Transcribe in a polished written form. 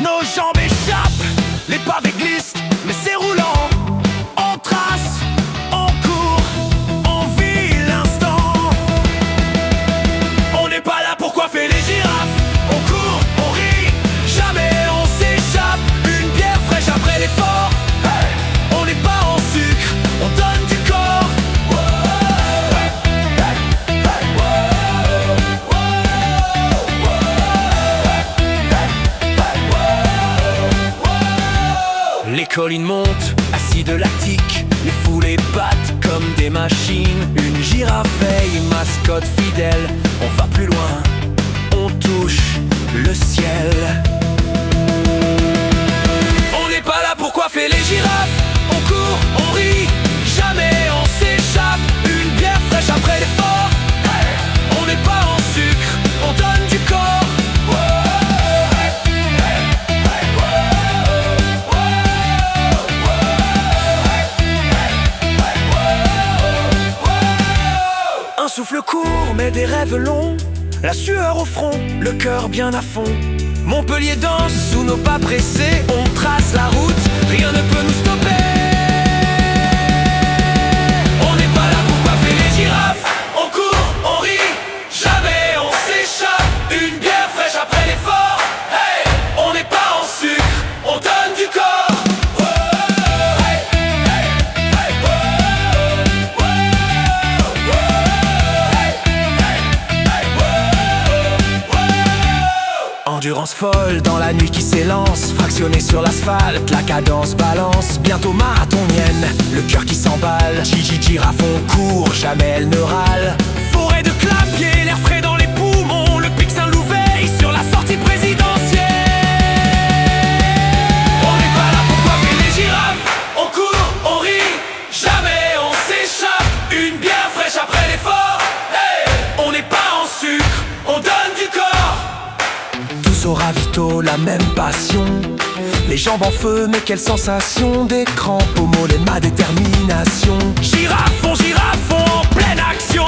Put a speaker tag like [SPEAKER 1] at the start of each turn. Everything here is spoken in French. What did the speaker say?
[SPEAKER 1] nos jambes échappent, les pavés glissent, mais c'est roulant. On trace, on court, on vit l'instant. On n'est pas là pour coiffer les girafes. On court, on rit, jamais on s'échappe. Une bière fraîche après l'effort. Hey, on n'est pas en sucre, on donne du corps. Les collines montent, acides lactiques, les foulées battent comme des machines. Une girafe veille, mascotte fidèle, on va plus loin, on touche le ciel. On n'est pas là pour coiffer les girafes. On court, on rit, jamais on s'échappe. Une bière fraîche après l'effort. Hey, on n'est pas en sucre, on donne du corps. Un souffle court mais des rêves longs, la sueur au front, le cœur bien à fond. Montpellier danse sous nos pas pressés, on trace la route, rien ne peut nous stopper. On n'est pas là pour coiffer les girafes. On court, on rit, jamais on s'échappe. Une bière fraîche après l'effort. Hey, on n'est pas en sucre, on donne du corps. Endurance folle dans la nuit qui s'élance, fractionné sur l'asphalte, la cadence balance. Bientôt marathonienne, le cœur qui s'emballe. Gigi girafe, on court, jamais elle ne râle. Forêt de clapiers, l'air frais dans les poumons. Le pic Saint-Louveil sur la sortie présidentielle. On n'est pas là pour coiffer les girafes. On court, on rit, jamais on s'échappe. Une bière fraîche après l'effort. Hey, on n'est pas en sucre, on donne du corps. Au ravito, la même passion. Les jambes en feu, mais quelle sensation. Des crampes au mollet, ma détermination. Girafon en pleine action.